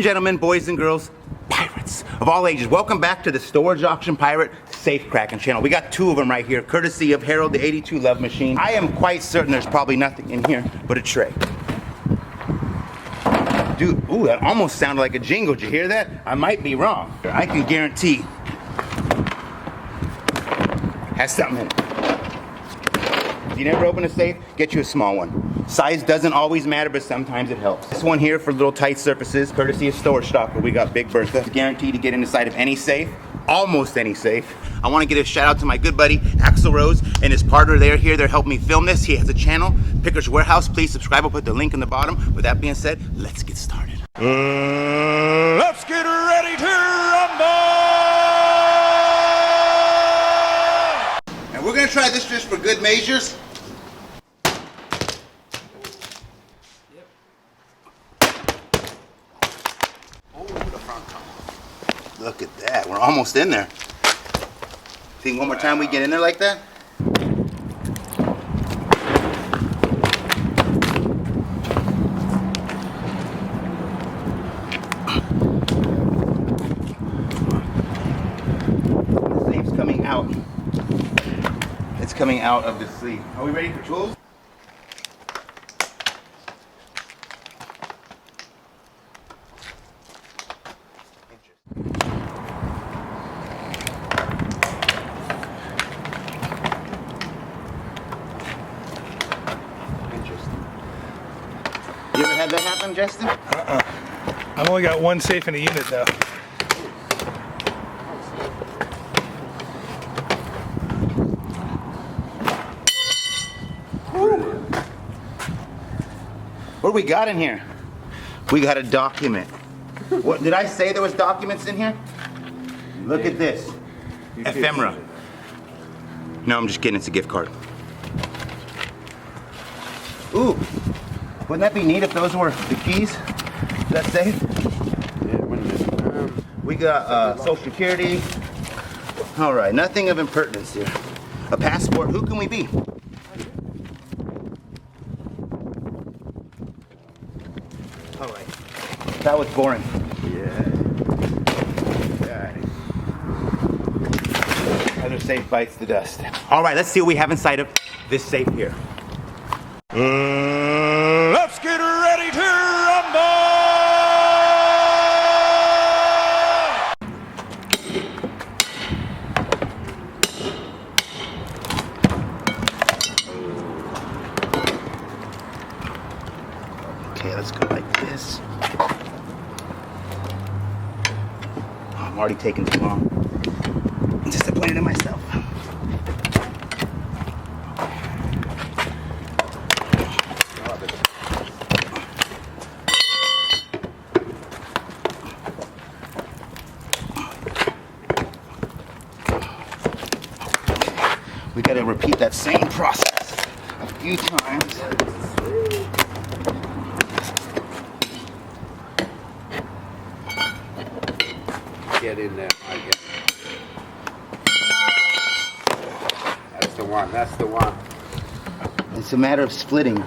gentlemen, boys and girls, pirates of all ages, welcome back to the Storage Auction Pirate Safe Cracking channel. We got two of them right here, courtesy of Harold, the 82 Love Machine. I am quite certain there's probably nothing in here but a tray. Dude, ooh, that almost sounded like a jingle. Did you hear that? I might be wrong. I can guarantee has something in it. If you never open a safe, get you a small one. Size doesn't always matter, but sometimes it helps. This one here for little tight surfaces, courtesy of Storage Stopper. We got Big Bertha. It's guaranteed to get inside of any safe, almost any safe. I want to give a shout out to my good buddy Axel Rose and his partner. They're here. They're helping me film this. He has a channel, Picker's Warehouse. Please subscribe. I'll put the link in the bottom. With that being said, let's get started. Let's get ready to rumble! And we're gonna try this just for good measures. Look at that, we're almost in there. Think one more time we get in there like that? The safe's coming out. It's coming out of the sleeve. Are we ready for tools? You ever had that happen, Justin? I've only got one safe in a unit though. What do we got in here? We got a document. What did I say there was documents in here? Look at this. Ephemera. No, I'm just kidding, it's a gift card. Ooh. Wouldn't that be neat if those were the keys? That's safe? Yeah, wouldn't it? We got Social Security. All right, nothing of impertinence here. A passport, who can we be? All right, that was boring. Yeah. Other safe bites the dust. All right, let's see what we have inside of this safe here. Let's get ready to rumble! Okay, let's go like this. Oh, I'm already taking too long. I'm disappointed in myself. We gotta repeat that same process a few times. Get in there, Mike. That's the one, that's the one. It's a matter of splitting.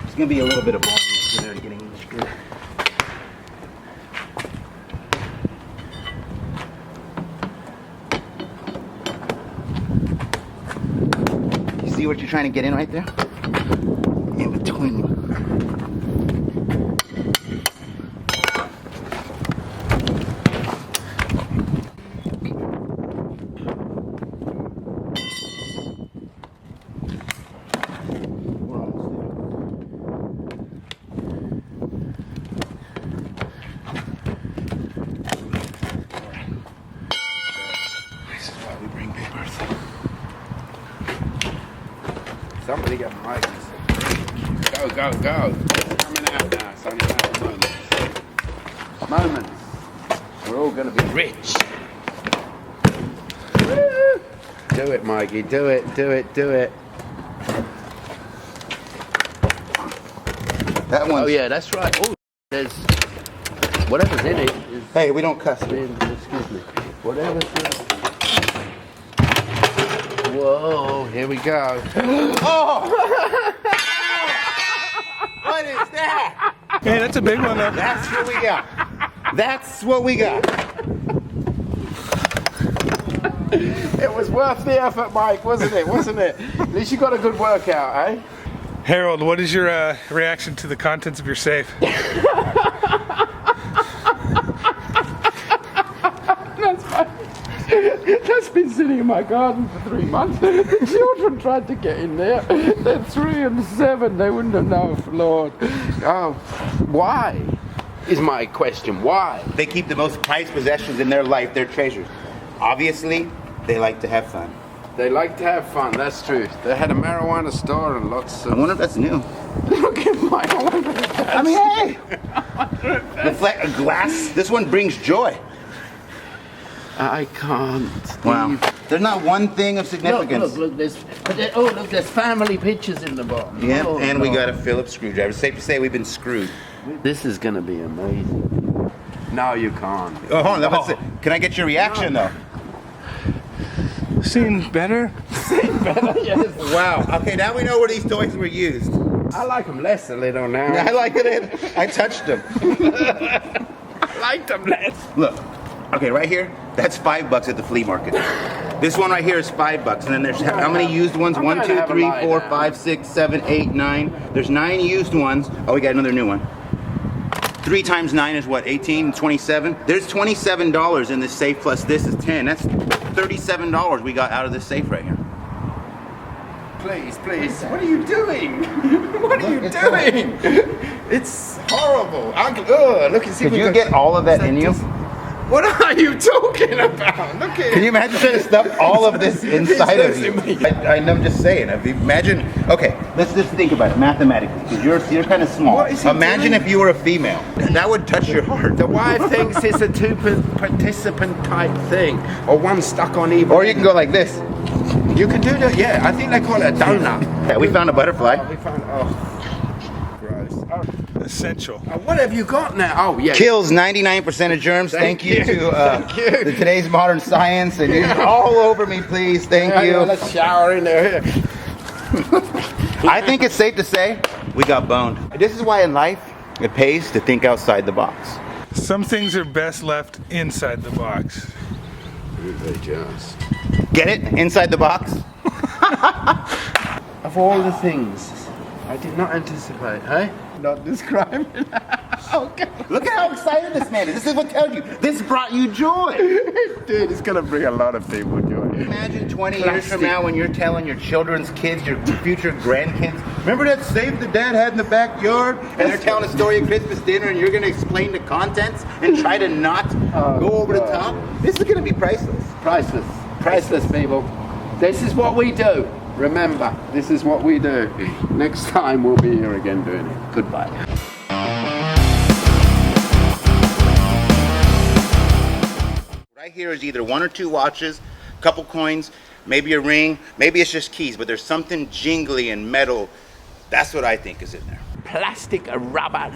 It's gonna be a little bit of boringness in there getting each good. You see what you're trying to get in right there? In between. Somebody got Mike's. Go, go, go. It's coming out now. It's only a matter of moments. Moments. We're all going to be rich. Woo! Do it, Mikey. Do it, do it, do it. That one. Oh, yeah, that's right. Oh, there's whatever's in it. Is Hey, we don't cuss. excuse me. Whatever's in it. Whoa, here we go. Oh! What is that? Hey, that's a big one though. That's what we got. That's what we got. It was worth the effort, Mike, wasn't it? Wasn't it? At least you got a good workout, eh? Harold, what is your reaction to the contents of your safe? That's been sitting in my garden for 3 months. The children tried to get in there. They're 3 and 7. They wouldn't have known, Lord. Oh, why? Is my question. Why? They keep the most prized possessions in their life, their treasures. Obviously, they like to have fun. They like to have fun, that's true. They had a marijuana store and lots I of... wonder if that's new. Look at my... I mean, hey! Reflect a glass. This one brings joy. I can't. Wow. There's not one thing of Look, significance. look, there's... Oh, look, there's family pictures in the bottom. Yeah, Oh, and we no. got a Phillips screwdriver. Safe to say we've been screwed. This is going to be amazing. No, you can't. Oh, hold on. Let's see. Can I get your reaction, though? Seen better? Yes. Wow. Okay, now we know where these toys were used. I like them less a little now. I like it. I touched them. I like them less. Look. Okay, right here, that's $5 at the flea market. This one right here is $5, and then there's how many used ones? I'm 1, gonna 2, have a 3, lie 4, down. 5, 6, 7, 8, 9. There's 9 used ones. Oh, we got another new one. 3 times 9 is what? 18, 27. There's $27 in this safe. Plus this is 10. That's $37 we got out of this safe right here. Please, please. What are you doing? What are you doing? It's horrible. Look and see. Could you get all of that in you? What are you talking about? Look at Can you imagine trying to stuff all of this inside of you? I'm just saying. If you imagine, okay, let's just think about it mathematically, because you're kind of small. What is he Imagine doing? if you were a female. That would touch your heart. The wife thinks it's a 2-participant type thing, or one stuck on either. Or you can go like this. You can do that. Yeah, I think they call it a donut. Yeah, we found a butterfly. We found. Oh, gross. Oh, Essential. what have you got now? Oh, yeah. Kills 99% of germs. Thank you to Thank you. the Today's Modern Science. And you're all over me, please. Thank Yeah, you. let's shower in there. I think it's safe to say we got boned. This is why in life it pays to think outside the box. Some things are best left inside the box. They just. Get it? Inside the box? Of all the things, I did not anticipate, hey? Not describing. Okay. Look at how excited this man is. This is what tells you. This brought you joy. Dude, it's gonna bring a lot of people joy. Imagine 20 years from now when you're telling your children's kids, your future grandkids, remember that safe the dad had in the backyard? And they're telling a story at Christmas dinner and you're going to explain the contents and try to not go over the top? This is going to be priceless. Priceless. Priceless, people. This is what we do. Remember, this is what we do. Next time we'll be here again doing it. Goodbye. Right here is either 1 or 2 watches, a couple coins, maybe a ring, maybe it's just keys, but there's something jingly and metal. That's what I think is in there. Plastic rubber